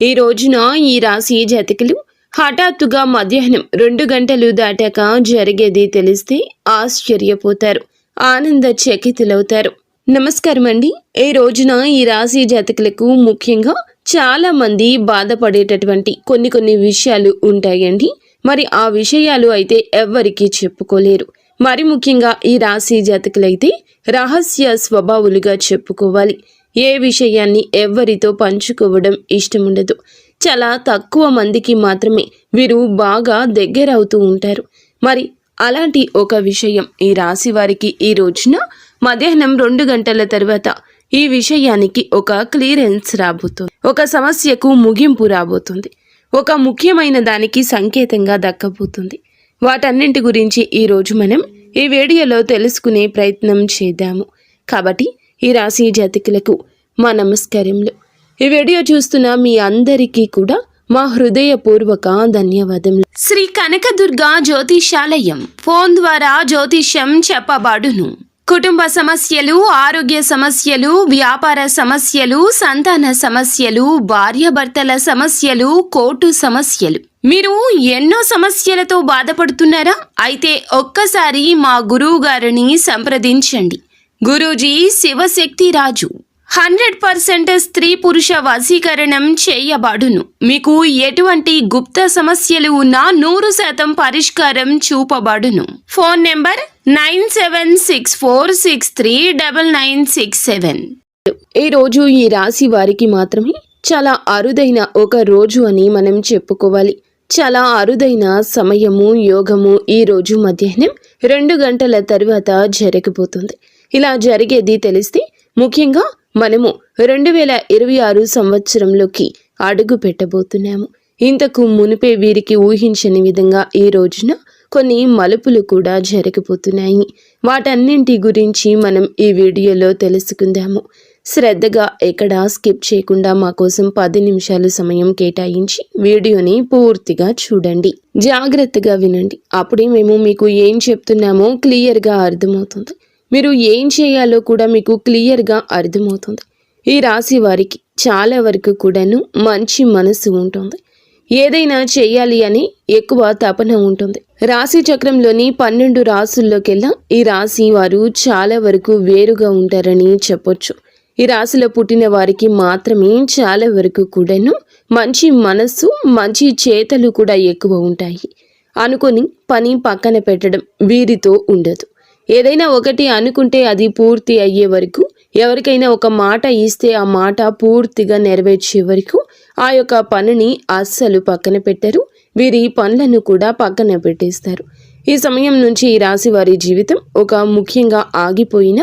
ఈ రోజున ఈ రాశి జాతకులు హఠాత్తుగా మధ్యాహ్నం 2 గంటలు దాటాక జరిగేది తెలిస్తే ఆశ్చర్యపోతారు, ఆనంద చకితులవుతారు. నమస్కారం అండి. ఈ రోజున ఈ రాశి జాతకులకు ముఖ్యంగా చాలా మంది బాధపడేటటువంటి కొన్ని విషయాలు ఉంటాయండి. మరి ఆ విషయాలు అయితే ఎవ్వరికీ చెప్పుకోలేరు. మరి ముఖ్యంగా ఈ రాశి జాతకులైతే రహస్య స్వభావులుగా చెప్పుకోవాలి. ఏ విషయాన్ని ఎవ్వరితో పంచుకోవడం ఇష్టముండదు. చాలా తక్కువ మందికి మాత్రమే వీరు బాగా దగ్గరవుతూ ఉంటారు. మరి అలాంటి ఒక విషయం ఈ రాశి వారికి ఈ రోజున మధ్యాహ్నం 2 గంటల తర్వాత ఈ విషయానికి ఒక క్లియరెన్స్ రాబోతుంది. ఒక సమస్యకు ముగింపు రాబోతుంది. ఒక ముఖ్యమైన దానికి సంకేతంగా దక్కబోతుంది. వాటన్నింటి గురించి ఈరోజు మనం ఈ వీడియోలో తెలుసుకునే ప్రయత్నం చేద్దాము. కాబట్టి ఈ రాశి జాతకులకు మా నమస్కారములు. ఈ వీడియో చూస్తున్న మీ అందరికీ కూడా మా హృదయపూర్వక ధన్యవాదములు. శ్రీ కనకదుర్గ జ్యోతిషాలయం. ఫోన్ ద్వారా జ్యోతిష్యం చెప్పబడును. కుటుంబ సమస్యలు, ఆరోగ్య సమస్యలు, వ్యాపార సమస్యలు, సంతాన సమస్యలు, భార్యాభర్తల సమస్యలు, కోర్టు సమస్యలు. మీరు ఎన్నో సమస్యలతో బాధపడుతున్నారా? అయితే ఒక్కసారి మా గురువు గారిని సంప్రదించండి. గురూజీ శివశక్తి రాజు 100% స్త్రీ పురుష వశీకరణం చేయబడును. మీకు ఎటువంటి గుప్త సమస్యలు ఉన్నా 100% పరిష్కారం చూపబడును. Phone number 9764639967. ఈ రోజు ఈ రాశి వారికి మాత్రమే చాలా అరుదైన ఒక రోజు అని మనం చెప్పుకోవాలి. చాలా అరుదైన సమయము, యోగము ఈ రోజు మధ్యాహ్నం 2 గంటల తర్వాత జరగబోతుంది. ఇలా జరిగేది తెలిస్తే ముఖ్యంగా మనము 2026 సంవత్సరంలోకి అడుగు పెట్టబోతున్నాము. ఇంతకు మునిపే వీరికి ఊహించని విధంగా ఈ రోజున కొన్ని మలుపులు కూడా జరగబోతున్నాయి. వాటన్నింటి గురించి మనం ఈ వీడియోలో తెలుసుకుందాము. శ్రద్ధగా ఎక్కడా స్కిప్ చేయకుండా మా కోసం 10 నిమిషాలు సమయం కేటాయించి వీడియోని పూర్తిగా చూడండి. జాగ్రత్తగా వినండి. అప్పుడే మేము మీకు ఏం చెప్తున్నామో క్లియర్గా అర్థమవుతుంది. మీరు ఏం చేయాలో కూడా మీకు క్లియర్గా అర్థమవుతుంది. ఈ రాశి వారికి చాలా వరకు కూడాను మంచి మనసు ఉంటుంది. ఏదైనా చేయాలి అని ఎక్కువ తపన ఉంటుంది. రాశి చక్రంలోని 12 రాసుల్లోకెల్లా ఈ రాశి వారు చాలా వరకు వేరుగా ఉంటారని చెప్పొచ్చు. ఈ రాశిలో పుట్టిన వారికి మాత్రమే చాలా వరకు కూడాను మంచి మనస్సు, మంచి చేతలు కూడా ఎక్కువ ఉంటాయి. అనుకొని పని పక్కన పెట్టడం వీరితో ఉండదు. ఏదైనా ఒకటి అనుకుంటే అది పూర్తి అయ్యే వరకు, ఎవరికైనా ఒక మాట ఇస్తే ఆ మాట పూర్తిగా నెరవేర్చే వరకు ఆ యొక్క పనిని అస్సలు పక్కన పెట్టరు. వీరి పనులను కూడా పక్కన పెట్టేస్తారు. ఈ సమయం నుంచి ఈ రాశి వారి జీవితం ఒక ముఖ్యంగా ఆగిపోయిన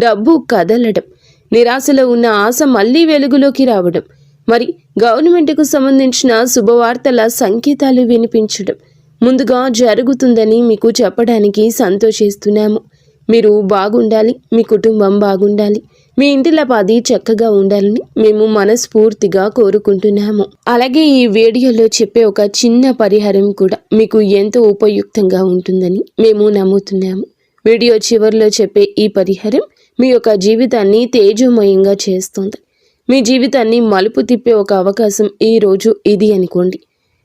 డబ్బు కదలడం, నిరాశలో ఉన్న ఆశ మళ్లీ వెలుగులోకి రావడం, మరి గవర్నమెంట్కు సంబంధించిన శుభవార్తల సంకేతాలు వినిపించడం ముందుగా జరుగుతుందని మీకు చెప్పడానికి సంతోషిస్తున్నాము. మీరు బాగుండాలి, మీ కుటుంబం బాగుండాలి, మీ ఇంటిలో పాది చక్కగా ఉండాలని మేము మనస్ఫూర్తిగా కోరుకుంటున్నాము. అలాగే ఈ వీడియోలో చెప్పే ఒక చిన్న పరిహారం కూడా మీకు ఎంతో ఉపయుక్తంగా ఉంటుందని మేము నమ్ముతున్నాము. వీడియో చివరిలో చెప్పే ఈ పరిహారం మీ యొక్క జీవితాన్ని తేజోమయంగా చేస్తుంది. మీ జీవితాన్ని మలుపు తిప్పే ఒక అవకాశం ఈ రోజు ఇది అనుకోండి.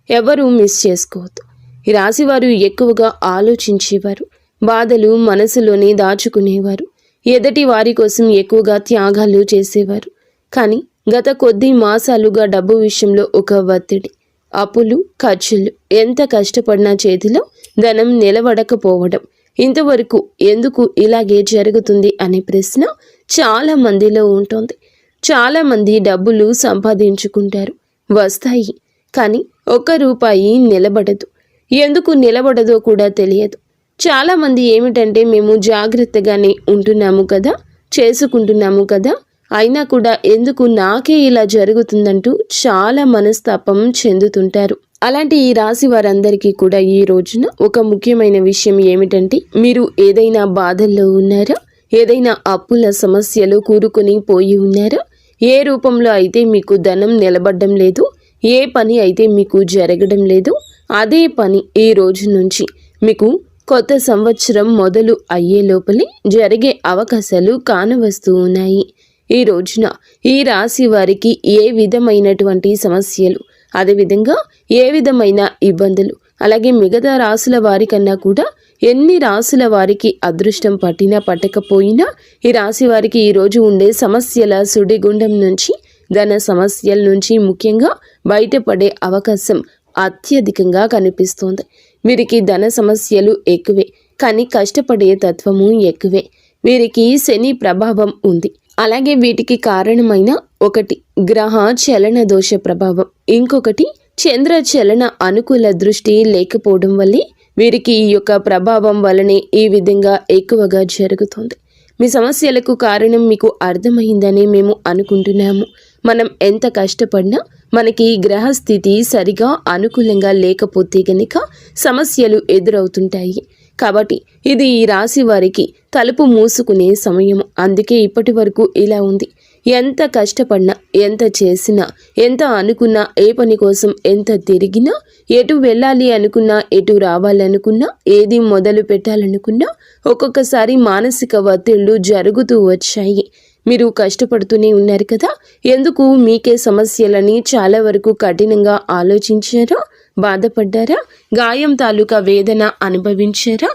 ఎవరూ మిస్ చేసుకోవద్దు. ఈ రాశివారు ఎక్కువగా ఆలోచించేవారు, బాధలు మనసులోనే దాచుకునేవారు, ఎదటి వారి కోసం ఎక్కువగా త్యాగాలు చేసేవారు. కానీ గత కొద్ది మాసాలుగా డబ్బు విషయంలో ఒక ఒత్తిడి, అప్పులు, ఖర్చులు, ఎంత కష్టపడినా చేతిలో ధనం నిలబడకపోవడం, ఇంతవరకు ఎందుకు ఇలాగే జరుగుతుంది అనే ప్రశ్న చాలా మందిలో ఉంటుంది. చాలా మంది డబ్బులు సంపాదించుకుంటారు, వస్తాయి, కానీ ఒక్క రూపాయి నిలబడదు. ఎందుకు నిలబడదో కూడా తెలియదు. చాలామంది ఏమిటంటే మేము జాగ్రత్తగానే ఉంటున్నాము కదా, చేసుకుంటున్నాము కదా, అయినా కూడా ఎందుకు నాకే ఇలా జరుగుతుందంటూ చాలా మనస్తాపం చెందుతుంటారు. అలాంటి ఈ రాశి వారందరికీ కూడా ఈ రోజున ఒక ముఖ్యమైన విషయం ఏమిటంటే, మీరు ఏదైనా బాధల్లో ఉన్నారా, ఏదైనా అప్పుల సమస్యలో కూరుకొని పోయి ఉన్నారా, ఏ రూపంలో అయితే మీకు ధనం నిలబడడం లేదు, ఏ పని అయితే మీకు జరగడం లేదు, అదే పని ఈ రోజు నుంచి మీకు కొత్త సంవత్సరం మొదలు అయ్యే లోపలే జరిగే అవకాశాలు కానవస్తూ ఉన్నాయి. ఈ రోజున ఈ రాశి వారికి ఏ విధమైనటువంటి సమస్యలు, అదేవిధంగా ఏ విధమైన ఇబ్బందులు, అలాగే మిగతా రాసుల వారికన్నా కూడా ఎన్ని రాసుల వారికి అదృష్టం పట్టినా పట్టకపోయినా ఈ రాశి వారికి ఈరోజు ఉండే సమస్యల సుడిగుండం నుంచి, ధన సమస్యల నుంచి ముఖ్యంగా బయటపడే అవకాశం అత్యధికంగా కనిపిస్తోంది. వీరికి ధన సమస్యలు ఎక్కువే, కానీ కష్టపడే తత్వము ఎక్కువే. వీరికి శని ప్రభావం ఉంది. అలాగే వీటికి కారణమైన ఒకటి గ్రహ చలన దోష ప్రభావం, ఇంకొకటి చంద్ర చలన అనుకూల దృష్టి లేకపోవడం వల్లే వీరికి ఈ యొక్క ప్రభావం వలనే ఈ విధంగా ఎక్కువగా జరుగుతుంది. మీ సమస్యలకు కారణం మీకు అర్థమైందని మేము అనుకుంటున్నాము. మనం ఎంత కష్టపడినా మనకి గ్రహస్థితి సరిగా అనుకూలంగా లేకపోతే గనుక సమస్యలు ఎదురవుతుంటాయి. కాబట్టి ఇది ఈ రాశి వారికి తలుపు మూసుకునే సమయం. అందుకే ఇప్పటి వరకు ఇలా ఉంది. ఎంత కష్టపడినా, ఎంత చేసినా, ఎంత అనుకున్నా, ఏ పని కోసం ఎంత తిరిగినా, ఎటు వెళ్ళాలి అనుకున్నా, ఎటు రావాలనుకున్నా, ఏది మొదలు పెట్టాలనుకున్నా ఒక్కొక్కసారి మానసిక ఒత్తిళ్లు జరుగుతూ వచ్చాయి. మీరు కష్టపడుతూనే ఉన్నారు కదా, ఎందుకు మీకే సమస్యలని చాలా వరకు కఠినంగా ఆలోచించారా, బాధపడ్డారా, గాయం తాలూకా వేదన అనుభవించారా?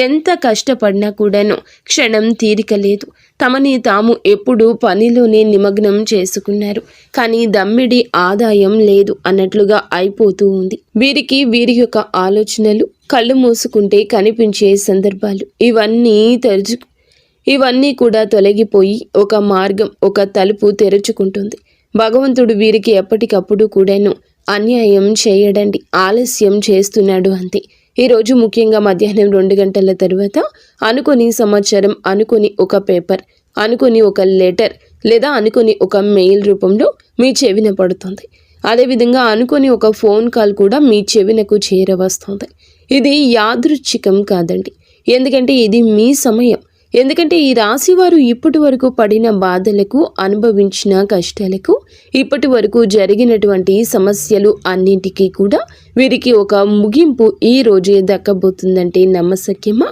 ఎంత కష్టపడినా కూడాను క్షణం తీరిక లేదు. తమని తాము ఎప్పుడూ పనిలోనే నిమగ్నం చేసుకున్నారు, కానీ దమ్మిడి ఆదాయం లేదు అన్నట్లుగా అయిపోతూ ఉంది. వీరికి వీరి యొక్క ఆలోచనలు కళ్ళు మూసుకుంటే కనిపించే సందర్భాలు ఇవన్నీ కూడా తొలగిపోయి ఒక మార్గం, ఒక తలుపు తెరుచుకుంటుంది. భగవంతుడు వీరికి ఎప్పటికప్పుడు కూడాను అన్యాయం చేయడండి, ఆలస్యం చేస్తున్నాడు అంతే. ఈరోజు ముఖ్యంగా మధ్యాహ్నం 2 గంటల తర్వాత అనుకొని సమాచారం, అనుకొని ఒక పేపర్, అనుకొని ఒక లెటర్ లేదా అనుకొని ఒక మెయిల్ రూపంలో మీ చెవిన పడుతుంది. అదేవిధంగా అనుకొని ఒక ఫోన్ కాల్ కూడా మీ చెవినకు చేరవస్తుంది. ఇది యాదృచ్ఛికం కాదండి, ఎందుకంటే ఇది మీ సమయం. ఎందుకంటే ఈ రాశి వారు ఇప్పటి వరకు పడిన బాధలకు, అనుభవించిన కష్టాలకు, ఇప్పటి వరకు జరిగినటువంటి సమస్యలు అన్నింటికీ కూడా వీరికి ఒక ముగింపు ఈ రోజే దక్కబోతుందంటే నమ్మశక్యమా?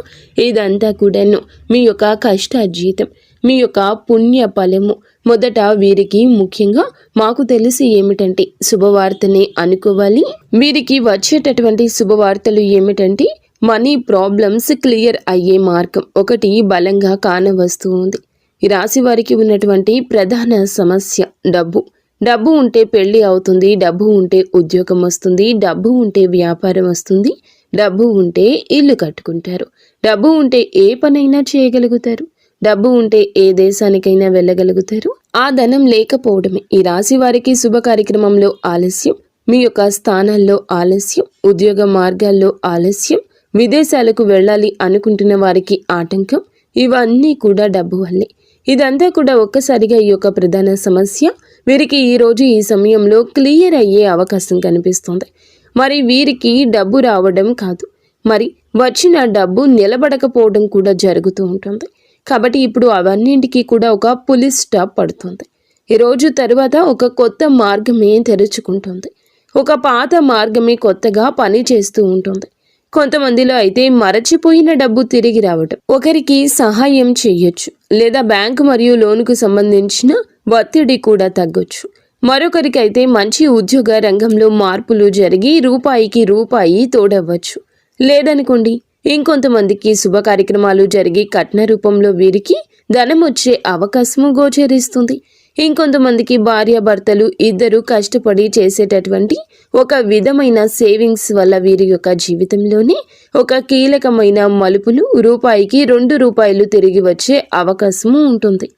ఇదంతా కూడాను మీ యొక్క కష్టార్జితం, మీ యొక్క పుణ్య ఫలము. మొదట వీరికి ముఖ్యంగా మాకు తెలిసి ఏమిటంటే శుభవార్తనే అనుకోవాలి. వీరికి వచ్చేటటువంటి శుభవార్తలు ఏమిటంటే మనీ ప్రాబ్లమ్స్ క్లియర్ అయ్యే మార్గం ఒకటి బలంగా కానవస్తూ ఉంది. ఈ రాశి వారికి ఉన్నటువంటి ప్రధాన సమస్య డబ్బు. డబ్బు ఉంటే పెళ్లి అవుతుంది, డబ్బు ఉంటే ఉద్యోగం వస్తుంది, డబ్బు ఉంటే వ్యాపారం వస్తుంది, డబ్బు ఉంటే ఇల్లు కట్టుకుంటారు, డబ్బు ఉంటే ఏ పనైనా చేయగలుగుతారు, డబ్బు ఉంటే ఏ దేశానికైనా వెళ్ళగలుగుతారు. ఆ ధనం లేకపోవడమే ఈ రాశి వారికి శుభ కార్యక్రమంలో ఆలస్యం, మీ యొక్క స్థానాల్లో ఆలస్యం, ఉద్యోగ మార్గాల్లో ఆలస్యం, విదేశాలకు వెళ్ళాలి అనుకుంటున్న వారికి ఆటంకం. ఇవన్నీ కూడా డబ్బు వల్లే. ఇదంతా కూడా ఒక్కసారిగా ఈ యొక్క ప్రధాన సమస్య వీరికి ఈరోజు ఈ సమయంలో క్లియర్ అయ్యే అవకాశం కనిపిస్తుంది. మరి వీరికి డబ్బు రావడం కాదు, మరి వచ్చిన డబ్బు నిలబడకపోవడం కూడా జరుగుతూ ఉంటుంది. కాబట్టి ఇప్పుడు అవన్నింటికి కూడా ఒక పులి స్టాప్ పడుతుంది. ఈరోజు తర్వాత ఒక కొత్త మార్గమే తెరుచుకుంటుంది. ఒక పాత మార్గమే కొత్తగా పని చేస్తూ ఉంటుంది. కొంతమందిలో అయితే మరచిపోయిన డబ్బు తిరిగి రావటం, ఒకరికి సహాయం చేయొచ్చు, లేదా బ్యాంకు మరియు లోనుకు సంబంధించిన ఒత్తిడి కూడా తగ్గొచ్చు. మరొకరికి అయితే మంచి ఉద్యోగ రంగంలో మార్పులు జరిగి రూపాయికి రూపాయి తోడవ్వచ్చు. లేదనుకోండి ఇంకొంతమందికి శుభ కార్యక్రమాలు జరిగి కట్న రూపంలో వీరికి ధనం వచ్చే అవకాశము గోచరిస్తుంది. ఇంకొంతమందికి భార్యాభర్తలు ఇద్దరు కష్టపడి చేసేటటువంటి ఒక విధమైన సేవింగ్స్ వల్ల వీరి యొక్క జీవితంలోనే ఒక కీలకమైన మలుపులు, రూపాయికి 2 రూపాయలు తిరిగి వచ్చే అవకాశము ఉంటుంది.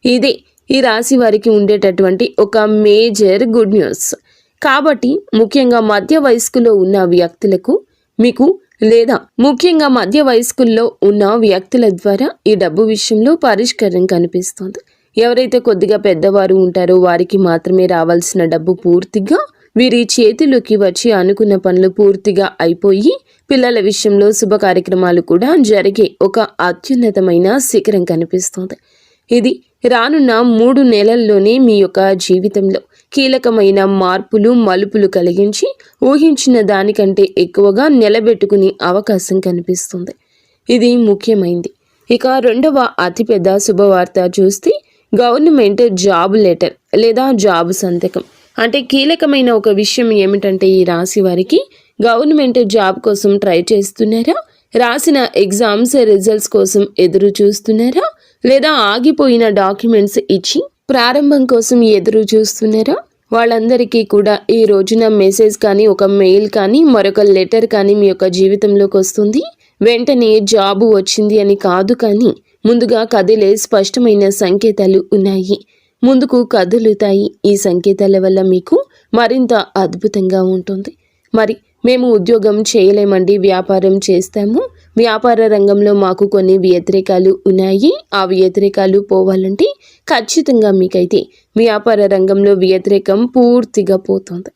ఇదే ఈ రాశి వారికి ఉండేటటువంటి ఒక మేజర్ గుడ్ న్యూస్. కాబట్టి ముఖ్యంగా మధ్య వయస్కులో ఉన్న వ్యక్తులకు మీకు లేదా ముఖ్యంగా మధ్య వయస్కుల్లో ఉన్న వ్యక్తుల ద్వారా ఈ డబ్బు విషయంలో పరిష్కారం కనిపిస్తుంది. ఎవరైతే కొద్దిగా పెద్దవారు ఉంటారో వారికి మాత్రమే రావాల్సిన డబ్బు పూర్తిగా వీరి చేతిలోకి వచ్చి అనుకున్న పనులు పూర్తిగా అయిపోయి పిల్లల విషయంలో శుభ కార్యక్రమాలు కూడా జరిగే ఒక అత్యున్నతమైన శిఖరం కనిపిస్తుంది. ఇది రానున్న 3 నెలల్లోనే మీ యొక్క జీవితంలో కీలకమైన మార్పులు, మలుపులు కలిగించి ఊహించిన దానికంటే ఎక్కువగా నిలబెట్టుకునే అవకాశం కనిపిస్తుంది. ఇది ముఖ్యమైంది. ఇక రెండవ అతిపెద్ద శుభవార్త చూస్తే గవర్నమెంట్ జాబ్ లెటర్ లేదా జాబ్ సంతకం. అంటే కీలకమైన ఒక విషయం ఏమిటంటే ఈ రాశి వారికి గవర్నమెంట్ జాబ్ కోసం ట్రై చేస్తున్నారా, రాసిన ఎగ్జామ్స్ రిజల్ట్స్ కోసం ఎదురు చూస్తున్నారా, లేదా ఆగిపోయిన డాక్యుమెంట్స్ ఇచ్చి ప్రారంభం కోసం ఎదురు చూస్తున్నారా, వాళ్ళందరికీ కూడా ఈ రోజున మెసేజ్ కానీ ఒక మెయిల్ కానీ మరొక లెటర్ కానీ మీ యొక్క జీవితంలోకి వస్తుంది. వెంటనే జాబు వచ్చింది అని కాదు, కానీ ముందుగా కదిలే స్పష్టమైన సంకేతాలు ఉన్నాయి. ముందుకు కదులుతాయి. ఈ సంకేతాల వల్ల మీకు మరింత అద్భుతంగా ఉంటుంది. మరి మేము ఉద్యోగం చేయలేమండి, వ్యాపారం చేస్తాము, వ్యాపార రంగంలో మాకు కొన్ని వ్యతిరేకాలు ఉన్నాయి, ఆ వ్యతిరేకాలు పోవాలంటే ఖచ్చితంగా మీకైతే వ్యాపార రంగంలో వ్యతిరేకం పూర్తిగా పోతుంది.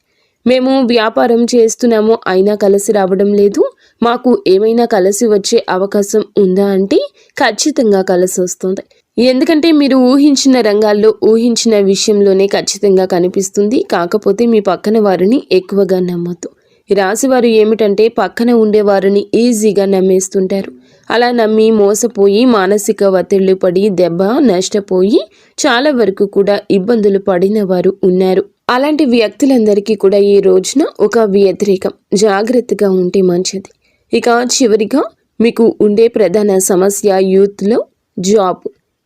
మేము వ్యాపారం చేస్తున్నాము అయినా కలిసి రావడం లేదు, మాకు ఏమైనా కలిసి వచ్చే అవకాశం ఉందా అంటే ఖచ్చితంగా కలిసి వస్తుంది. ఎందుకంటే మీరు ఊహించిన రంగాల్లో ఊహించిన విషయంలోనే ఖచ్చితంగా కనిపిస్తుంది. కాకపోతే మీ పక్కన వారిని ఎక్కువగా నమ్మొద్దు. ఈ రాశివారు ఏమిటంటే పక్కన ఉండేవారిని ఈజీగా నమ్మేస్తుంటారు. అలా నమ్మి మోసపోయి మానసిక ఒత్తిళ్లు పడి దెబ్బ నష్టపోయి చాలా వరకు కూడా ఇబ్బందులు పడిన వారు ఉన్నారు. అలాంటి వ్యక్తులందరికీ కూడా ఈ రోజున ఒక వ్యతిరేకం. జాగ్రత్తగా ఉంటే మంచిది. ఇక చివరిగా మీకు ఉండే ప్రధాన సమస్య యూత్లో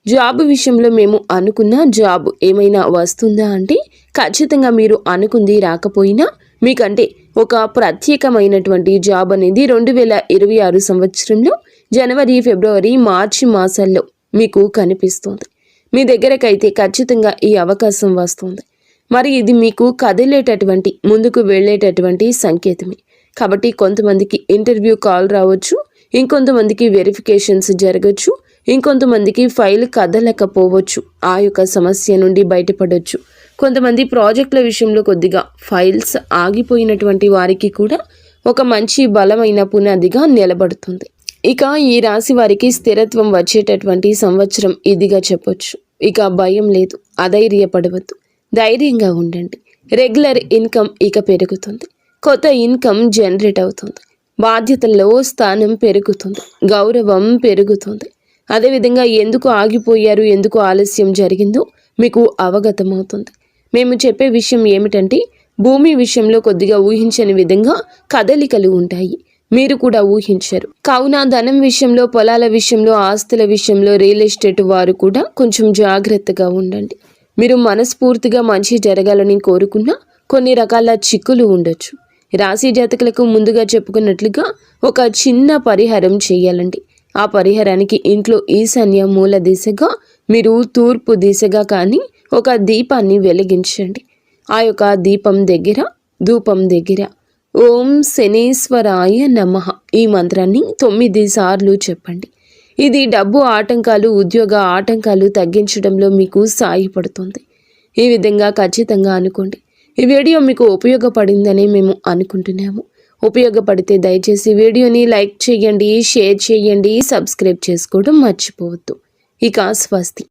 జాబ్ విషయంలో మేము అనుకున్న జాబ్ ఏమైనా వస్తుందా అంటే ఖచ్చితంగా మీరు అనుకుంది రాకపోయినా మీకంటే ఒక ప్రత్యేకమైనటువంటి జాబ్ అనేది 2026 సంవత్సరంలో జనవరి, ఫిబ్రవరి, మార్చి మాసాల్లో మీకు కనిపిస్తుంది. మీ దగ్గరకైతే ఖచ్చితంగా ఈ అవకాశం వస్తుంది. మరి ఇది మీకు కదిలేటటువంటి ముందుకు వెళ్ళేటటువంటి సంకేతమే. కాబట్టి కొంతమందికి ఇంటర్వ్యూ కాల్ రావచ్చు, ఇంకొంతమందికి వెరిఫికేషన్స్ జరగచ్చు, ఇంకొంతమందికి ఫైల్ కదలకపోవచ్చు, ఆ యొక్క సమస్య నుండి బయటపడవచ్చు. కొంతమంది ప్రాజెక్టుల విషయంలో కొద్దిగా ఫైల్స్ ఆగిపోయినటువంటి వారికి కూడా ఒక మంచి బలమైన పునాదిగా నిలబడుతుంది. ఇక ఈ రాశి వారికి స్థిరత్వం వచ్చేటటువంటి సంవత్సరం ఇదిగా చెప్పొచ్చు. ఇక భయం లేదు, అధైర్యపడవద్దు, ధైర్యంగా ఉండండి. రెగ్యులర్ ఇన్కమ్ ఇక పెరుగుతుంది, కొత్త ఇన్కమ్ జనరేట్ అవుతుంది, బాధ్యతల్లో స్థానం పెరుగుతుంది, గౌరవం పెరుగుతుంది. అదేవిధంగా ఎందుకు ఆగిపోయారు, ఎందుకు ఆలస్యం జరిగిందో మీకు అవగతమవుతుంది. మేము చెప్పే విషయం ఏమిటంటే భూమి విషయంలో కొద్దిగా ఊహించని విధంగా కదలికలు ఉంటాయి. మీరు కూడా ఊహించరు. కావున ధనం విషయంలో, పొలాల విషయంలో, ఆస్తుల విషయంలో, రియల్ ఎస్టేట్ వారు కూడా కొంచెం జాగ్రత్తగా ఉండండి. మీరు మనస్ఫూర్తిగా మంచి జరగాలని కోరుకున్నా కొన్ని రకాల చిక్కులు ఉండొచ్చు. రాశి జాతకులకు ముందుగా చెప్పుకున్నట్లుగా ఒక చిన్న పరిహారం చేయాలండి. ఆ పరిహారానికి ఇంట్లో ఈశాన్య మూల దిశగా మీరు తూర్పు దిశగా కానీ ఒక దీపాన్ని వెలిగించండి. ఆ యొక్క దీపం దగ్గర, ధూపం దగ్గర ఓం శనీశ్వరాయ నమః ఈ మంత్రాన్ని 9 సార్లు చెప్పండి. ఇది డబ్బు ఆటంకాలు, ఉద్యోగ ఆటంకాలు తగ్గించడంలో మీకు సాయపడుతుంది. ఈ విధంగా ఖచ్చితంగా అనుకోండి. ఈ వీడియో మీకు ఉపయోగపడిందని మేము అనుకుంటున్నాము. ఉపయోగపడితే దయచేసి వీడియోని లైక్ చేయండి, షేర్ చేయండి, సబ్స్క్రైబ్ చేసుకోవడం మర్చిపోవద్దు. ఇక స్వస్తి.